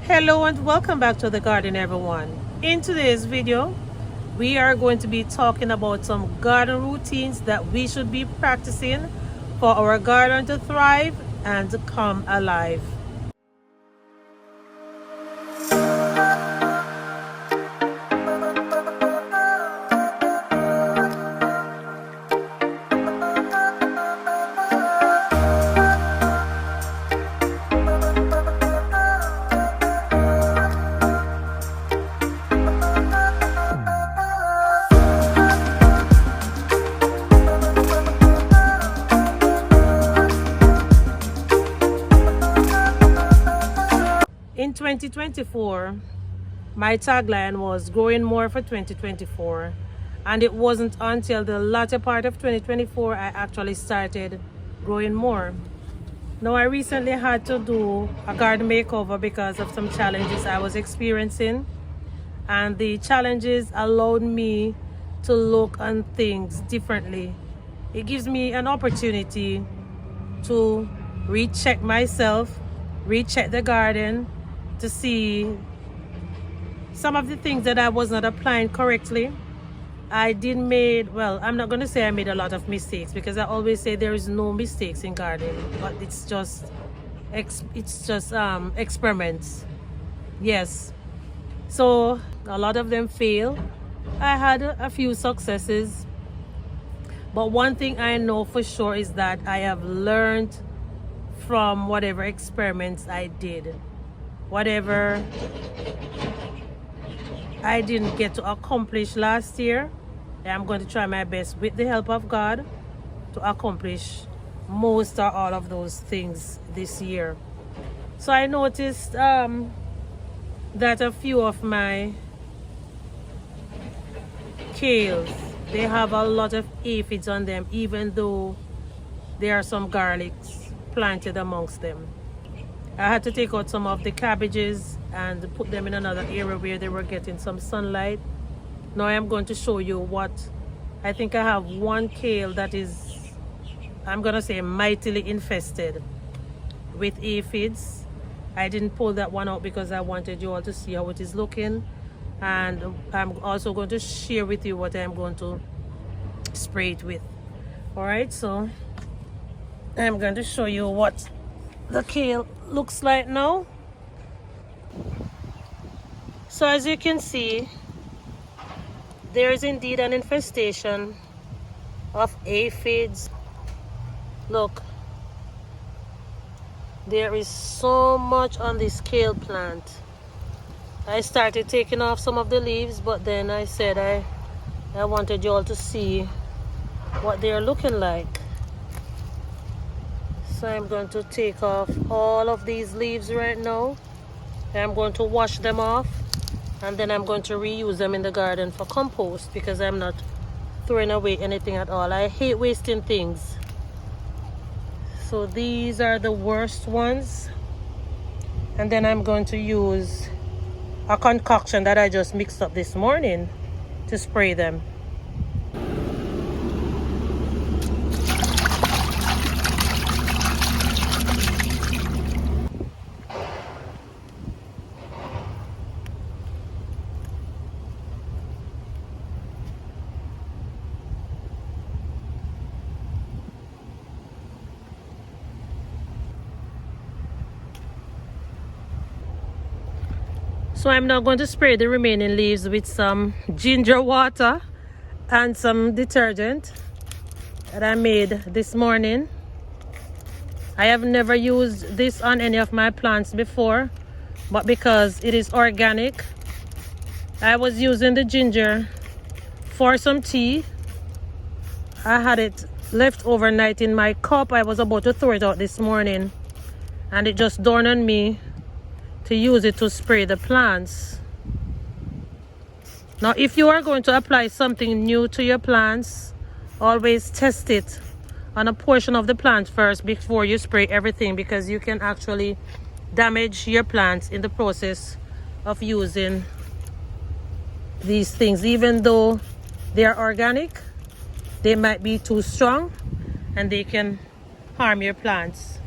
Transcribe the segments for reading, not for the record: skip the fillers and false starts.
Hello and welcome back to the garden, everyone. In today's video we are going to be talking about some garden routines that we should be practicing for our garden to thrive and to come alive. In 2024, my tagline was growing more for 2024, and it wasn't until the latter part of 2024 I actually started growing more. Now, I recently had to do a garden makeover because of some challenges I was experiencing, and the challenges allowed me to look on things differently. It gives me an opportunity to recheck myself, recheck the garden, to see some of the things that I was not applying correctly. I'm not going to say I made a lot of mistakes, because I always say there is no mistakes in gardening, but it's just experiments. Yes, so a lot of them fail. I had a few successes, but one thing I know for sure is that I have learned from whatever experiments I did. Whatever I didn't get to accomplish last year, I'm going to try my best with the help of God to accomplish most or all of those things this year. So I noticed that a few of my kales, they have a lot of aphids on them, even though there are some garlics planted amongst them. I had to take out some of the cabbages and put them in another area where they were getting some sunlight. Now I am going to show you what I think. I have one kale that is, I'm gonna say, mightily infested with aphids. I didn't pull that one out because I wanted you all to see how it is looking, and I'm also going to share with you what I'm going to spray it with. All right, so I'm going to show you what the kale looks like now. So as you can see, there is indeed an infestation of aphids. Look, there is so much on this kale plant. I started taking off some of the leaves, but then I said I wanted you all to see what they are looking like. So I'm going to take off all of these leaves right now. I'm going to wash them off, and then I'm going to reuse them in the garden for compost, because I'm not throwing away anything at all. I hate wasting things. So these are the worst ones, and then I'm going to use a concoction that I just mixed up this morning to spray them. So I'm now going to spray the remaining leaves with some ginger water and some detergent that I made this morning. I have never used this on any of my plants before, but because it is organic, I was using the ginger for some tea. I had it left overnight in my cup. I was about to throw it out this morning, and it just dawned on me to use it to spray the plants. Now, if you are going to apply something new to your plants, always test it on a portion of the plant first before you spray everything, because you can actually damage your plants in the process of using these things. Even though they are organic, they might be too strong and they can harm your plants.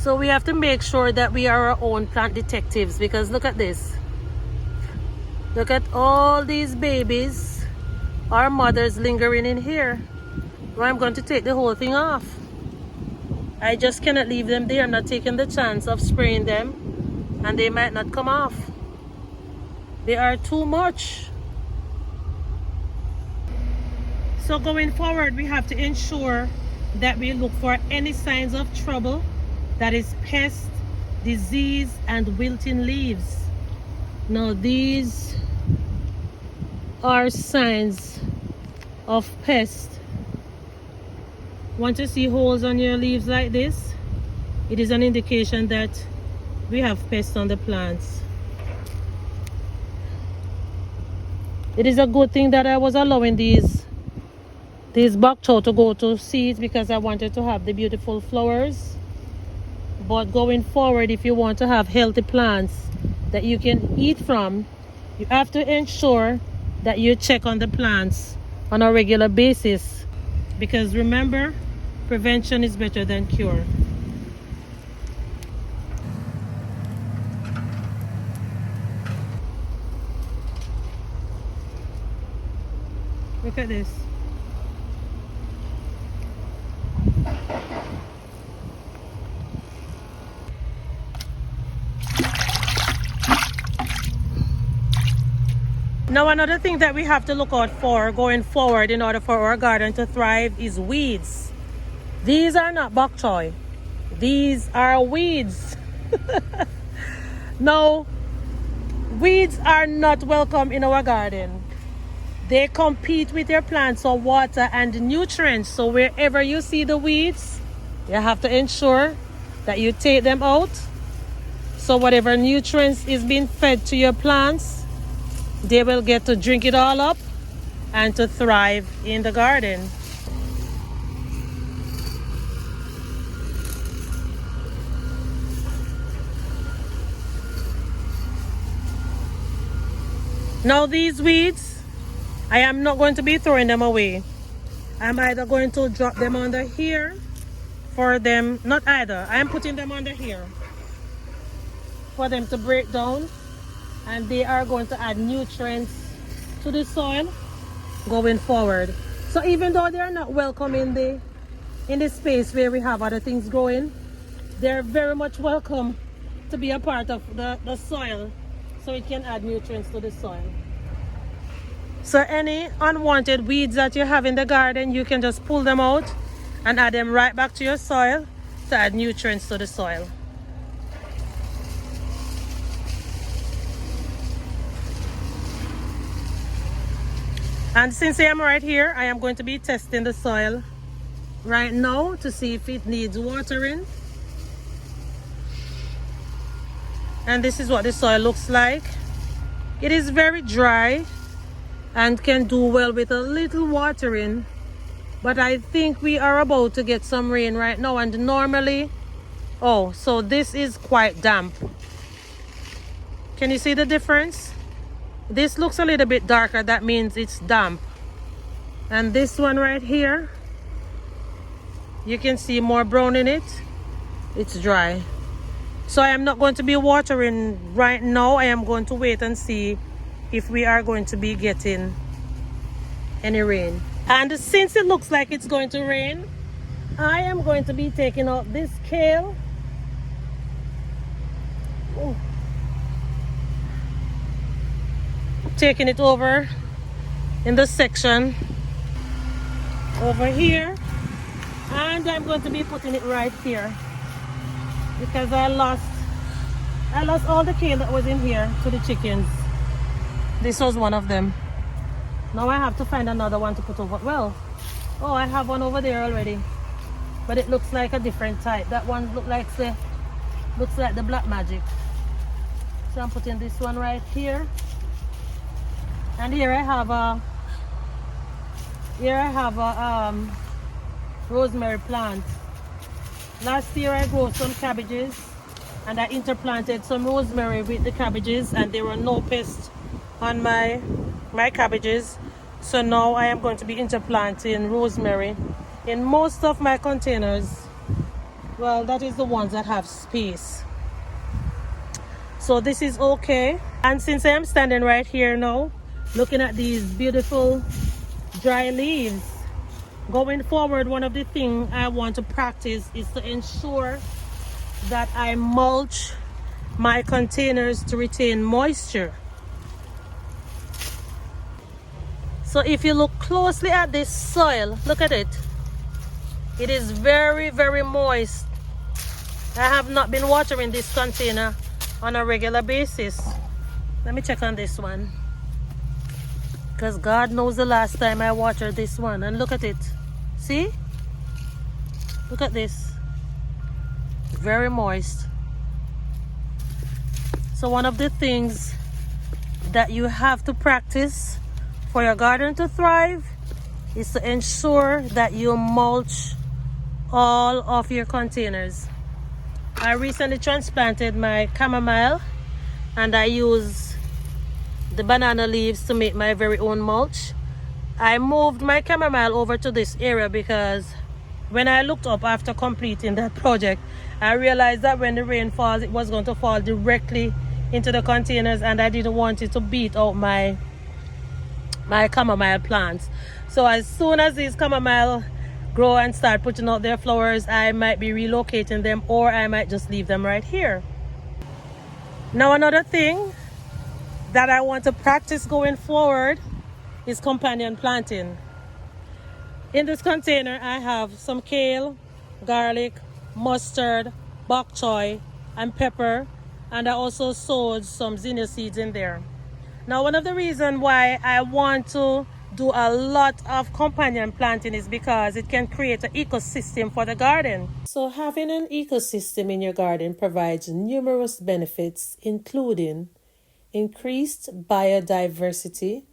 So we have to make sure that we are our own plant detectives, because look at this. Look at all these babies, our mothers lingering in here. Well, I'm going to take the whole thing off. I just cannot leave them there. I'm not taking the chance of spraying them and they might not come off. They are too much. So going forward, we have to ensure that we look for any signs of trouble, that is pest, disease, and wilting leaves. Now these are signs of pest. Once you see holes on your leaves like this, it is an indication that we have pests on the plants. It is a good thing that I was allowing these bok choy to go to seeds, because I wanted to have the beautiful flowers. But going forward, if you want to have healthy plants that you can eat from, you have to ensure that you check on the plants on a regular basis, because remember, prevention is better than cure. Look at this. Now another thing that we have to look out for going forward in order for our garden to thrive is weeds. These are not bok choy. These are weeds. No, weeds are not welcome in our garden. They compete with your plants for water and nutrients. So wherever you see the weeds, you have to ensure that you take them out. So whatever nutrients is being fed to your plants, they will get to drink it all up and to thrive in the garden. Now these weeds, I am not going to be throwing them away. I'm either going to drop them under here for them, not either, I am putting them under here for them to break down, and they are going to add nutrients to the soil going forward. So even though they are not welcome in the space where we have other things growing, they're very much welcome to be a part of the soil, so it can add nutrients to the soil. So any unwanted weeds that you have in the garden, you can just pull them out and add them right back to your soil to add nutrients to the soil. And since I am right here, I am going to be testing the soil right now to see if it needs watering. And this is what the soil looks like. It is very dry and can do well with a little watering, but I think we are about to get some rain right now, and normally, oh, so this is quite damp. Can you see the difference? This looks a little bit darker, that means it's damp. And this one right here, you can see more brown in it, it's dry. So I am not going to be watering right now. I am going to wait and see if we are going to be getting any rain. And since it looks like it's going to rain, I am going to be taking out this kale. Oh. Taking it over in the section over here, and I'm going to be putting it right here, because I lost all the kale that was in here to the chickens. This was one of them. Now I have to find another one to put over. Well, oh, I have one over there already, but it looks like a different type. That one looks like the black magic. So I'm putting this one right here, and here I have a rosemary plant. Last year I grew some cabbages, and I interplanted some rosemary with the cabbages, and there were no pests on my cabbages. So now I am going to be interplanting rosemary in most of my containers. Well, that is the ones that have space. So this is okay. And since I am standing right here now, looking at these beautiful dry leaves, going forward, one of the things I want to practice is to ensure that I mulch my containers to retain moisture. So if you look closely at this soil, look at it. It is very, very moist. I have not been watering this container on a regular basis. Let me check on this one, because God knows the last time I watered this one. And look at it. See? Look at this. Very moist. So one of the things that you have to practice for your garden to thrive is to ensure that you mulch all of your containers. I recently transplanted my chamomile, and I use the banana leaves to make my very own mulch. I moved my chamomile over to this area because when I looked up after completing that project, I realized that when the rain falls, it was going to fall directly into the containers, and I didn't want it to beat out my chamomile plants. So as soon as these chamomile grow and start putting out their flowers, I might be relocating them, or I might just leave them right here. Now another thing that I want to practice going forward is companion planting. In this container I have some kale, garlic, mustard, bok choy, and pepper, and I also sowed some zinnia seeds in there. Now one of the reasons why I want to do a lot of companion planting is because it can create an ecosystem for the garden. So having an ecosystem in your garden provides numerous benefits, including increased biodiversity,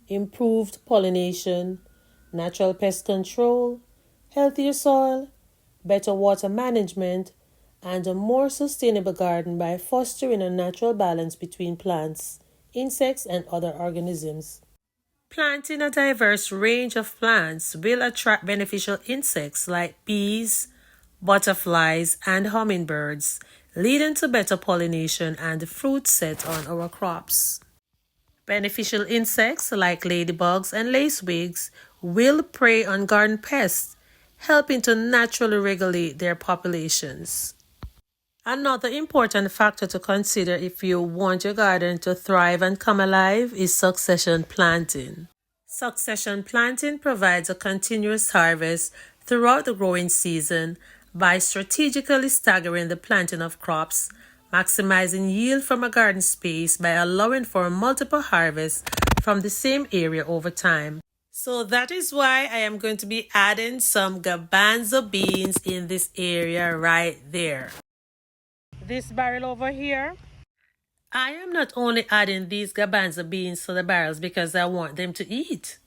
improved pollination, natural pest control, healthier soil, better water management, and a more sustainable garden by fostering a natural balance between plants, insects, and other organisms. Planting a diverse range of plants will attract beneficial insects like bees, butterflies, and hummingbirds, leading to better pollination and fruit set on our crops. Beneficial insects like ladybugs and lacewings will prey on garden pests, helping to naturally regulate their populations. Another important factor to consider if you want your garden to thrive and come alive is succession planting. Succession planting provides a continuous harvest throughout the growing season by strategically staggering the planting of crops, maximizing yield from a garden space by allowing for multiple harvests from the same area over time. So that is why I am going to be adding some garbanzo beans in this area right there. This barrel over here, I am not only adding these garbanzo beans to the barrels because I want them to eat.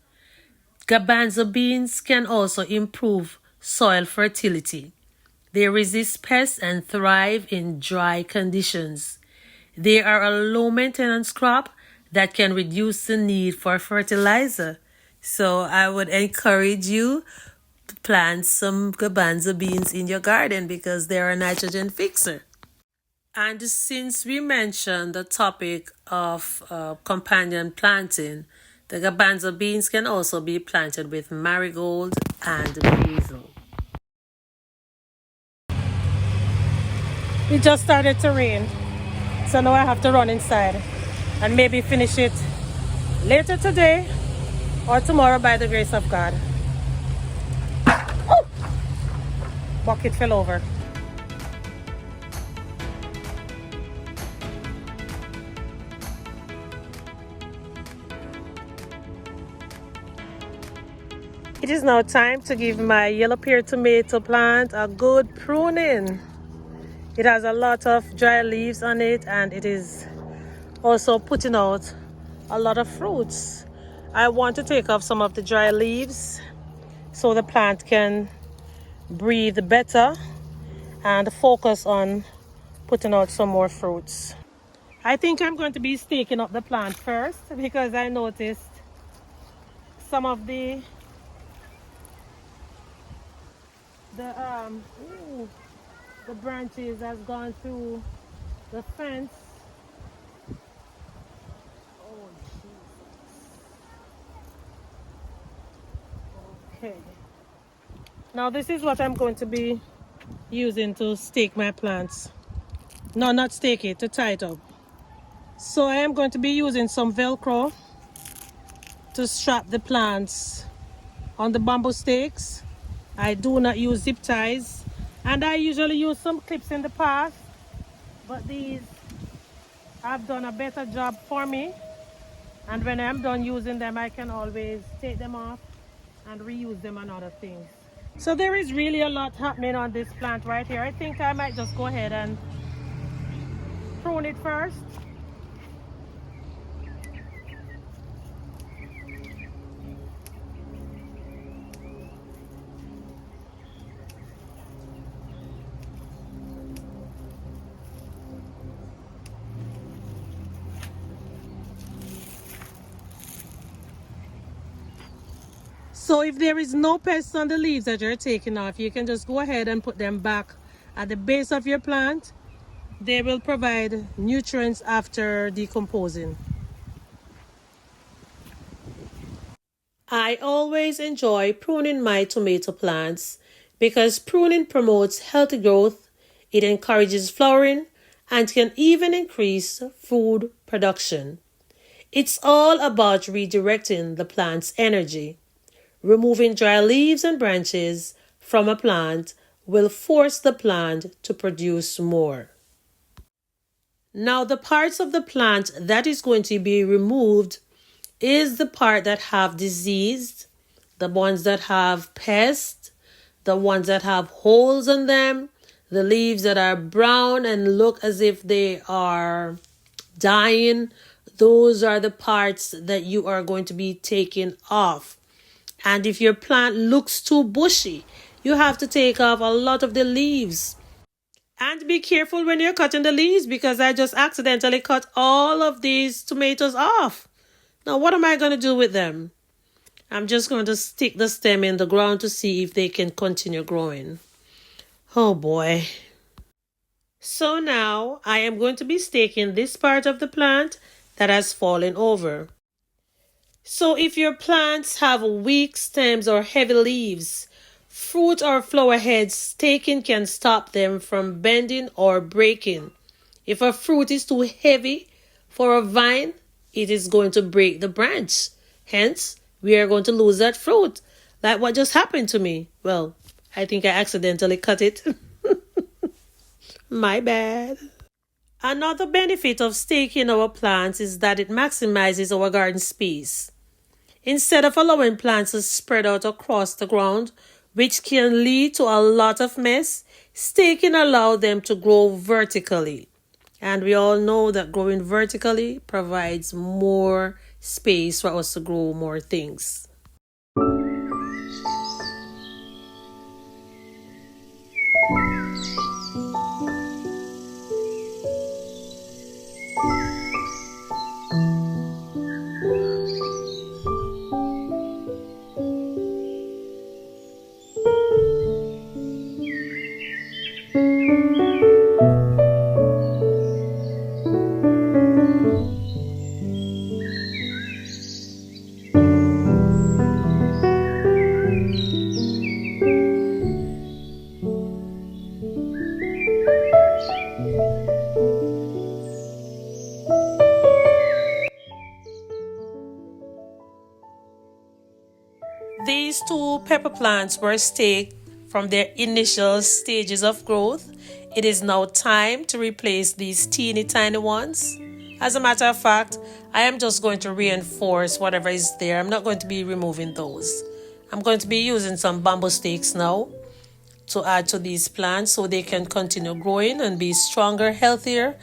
Garbanzo beans can also improve soil fertility. They resist pests and thrive in dry conditions. They are a low maintenance crop that can reduce the need for fertilizer. So I would encourage you to plant some garbanzo beans in your garden because they're a nitrogen fixer. And since we mentioned the topic of companion planting, the garbanzo beans can also be planted with marigold and basil. It just started to rain, so now I have to run inside and maybe finish it later today or tomorrow by the grace of God. Oh! Bucket fell over. It is now time to give my yellow pear tomato plant a good pruning. It has a lot of dry leaves on it, and it is also putting out a lot of fruits. I want to take off some of the dry leaves so the plant can breathe better and focus on putting out some more fruits. I think I'm going to be staking up the plant first because I noticed some of the branches has gone through the fence. Oh, Jesus. Okay. Now this is what I'm going to be using to stake my plants. No, not stake it, to tie it up. So I am going to be using some Velcro to strap the plants on the bamboo stakes. I do not use zip ties, and I usually use some clips in the past, but these have done a better job for me, and when I'm done using them I can always take them off and reuse them on other things. So there is really a lot happening on this plant right here. I think I might just go ahead and prune it first. So if there is no pests on the leaves that you're taking off, you can just go ahead and put them back at the base of your plant. They will provide nutrients after decomposing. I always enjoy pruning my tomato plants because pruning promotes healthy growth, it encourages flowering, and can even increase food production. It's all about redirecting the plant's energy. Removing dry leaves and branches from a plant will force the plant to produce more. Now, the parts of the plant that is going to be removed is the part that have disease, the ones that have pests, the ones that have holes in them, the leaves that are brown and look as if they are dying. Those are the parts that you are going to be taking off. And if your plant looks too bushy, you have to take off a lot of the leaves. And be careful when you're cutting the leaves, because I just accidentally cut all of these tomatoes off. Now, what am I going to do with them? I'm just going to stick the stem in the ground to see if they can continue growing. Oh boy. So now I am going to be staking this part of the plant that has fallen over. So if your plants have weak stems or heavy leaves, fruit or flower heads, staking can stop them from bending or breaking. If a fruit is too heavy for a vine, it is going to break the branch. Hence, we are going to lose that fruit. Like what just happened to me. Well, I think I accidentally cut it. My bad. Another benefit of staking our plants is that it maximizes our garden space. Instead of allowing plants to spread out across the ground, which can lead to a lot of mess, staking allows them to grow vertically. And we all know that growing vertically provides more space for us to grow more things. These two pepper plants were staked from their initial stages of growth. It is now time to replace these teeny tiny ones. As a matter of fact, I am just going to reinforce whatever is there. I'm not going to be removing those. I'm going to be using some bamboo stakes now to add to these plants so they can continue growing and be stronger, healthier,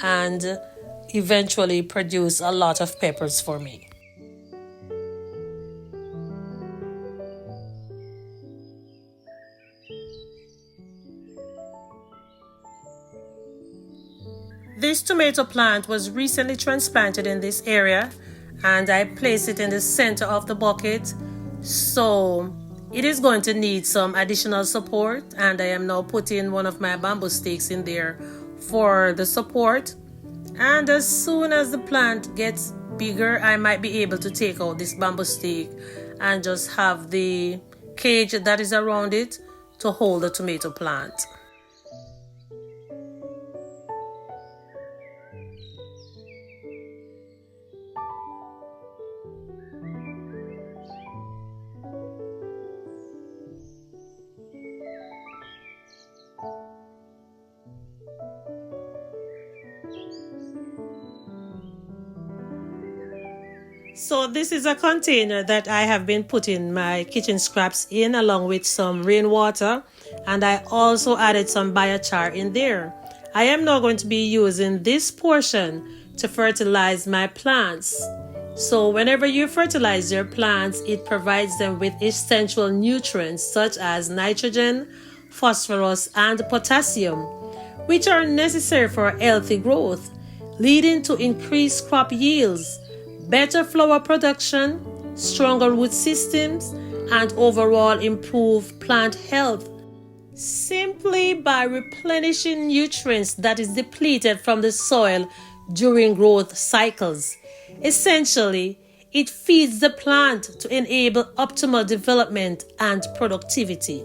and eventually produce a lot of peppers for me. This tomato plant was recently transplanted in this area, and I placed it in the center of the bucket so It is going to need some additional support, and I am now putting one of my bamboo sticks in there for the support. And as soon as the plant gets bigger, I might be able to take out this bamboo stick and just have the cage that is around it to hold the tomato plant. So this is a container that I have been putting my kitchen scraps in along with some rainwater, and I also added some biochar in there. I am now going to be using this portion to fertilize my plants. So whenever you fertilize your plants, it provides them with essential nutrients such as nitrogen, phosphorus, and potassium, which are necessary for healthy growth, leading to increased crop yields, better flower production, stronger root systems, and overall improved plant health, simply by replenishing nutrients that is depleted from the soil during growth cycles. Essentially, it feeds the plant to enable optimal development and productivity.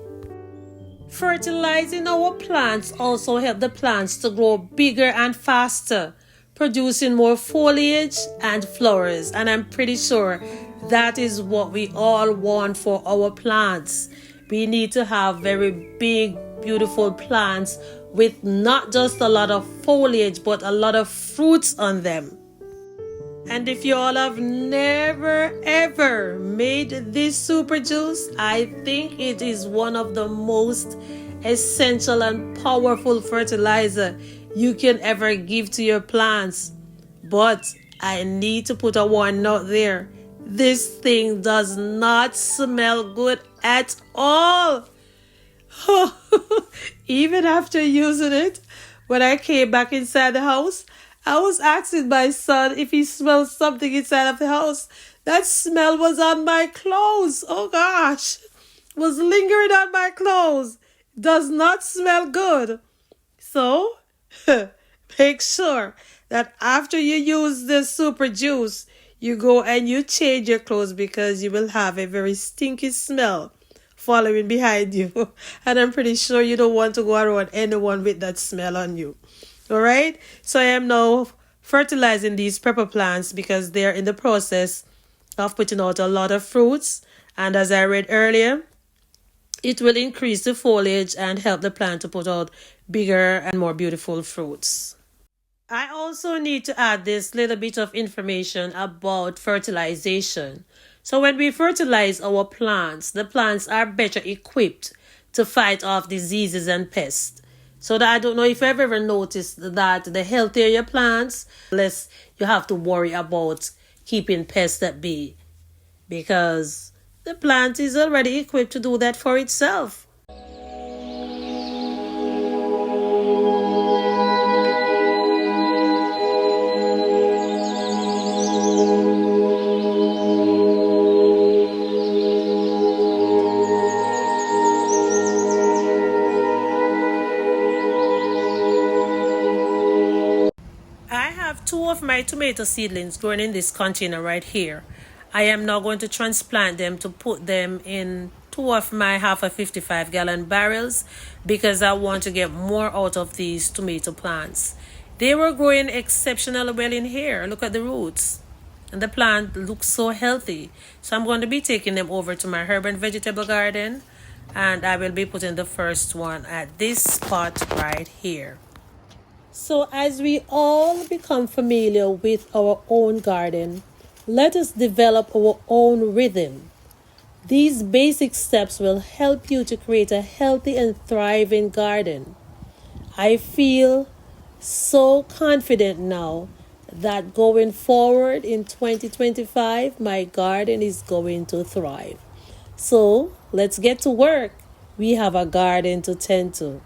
Fertilizing our plants also helps the plants to grow bigger and faster, producing more foliage and flowers. And I'm pretty sure that is what we all want for our plants. We need to have very big, beautiful plants with not just a lot of foliage, but a lot of fruits on them. And if you all have never ever made this super juice, I think it is one of the most essential and powerful fertilizer you can ever give to your plants. But I need to put a warning out there. This thing does not smell good at all. Even after using it, when I came back inside the house, I was asking my son if he smelled something inside of the house. That smell was on my clothes. Oh gosh, it was lingering on my clothes. Does not smell good. So, make sure that after you use this super juice, you go and you change your clothes, because you will have a very stinky smell following behind you. And I'm pretty sure you don't want to go around anyone with that smell on you. All right. So I am now fertilizing these pepper plants because they're in the process of putting out a lot of fruits. And as I read earlier, it will increase the foliage and help the plant to put out bigger and more beautiful fruits. I also need to add this little bit of information about fertilization. So when we fertilize our plants, the plants are better equipped to fight off diseases and pests. So that I don't know if you've ever noticed that the healthier your plants, less you have to worry about keeping pests at bay, because the plant is already equipped to do that for itself. Two of my tomato seedlings growing in this container right here. I am now going to transplant them to put them in two of my half a 55-gallon barrels, because I want to get more out of these tomato plants. They were growing exceptionally well in here. Look at the roots. And the plant looks so healthy. So I'm going to be taking them over to my herb and vegetable garden, and I will be putting the first one at this spot right here. So as we all become familiar with our own garden, let us develop our own rhythm. These basic steps will help you to create a healthy and thriving garden. I feel so confident now that going forward in 2025, my garden is going to thrive. So let's get to work. We have a garden to tend to.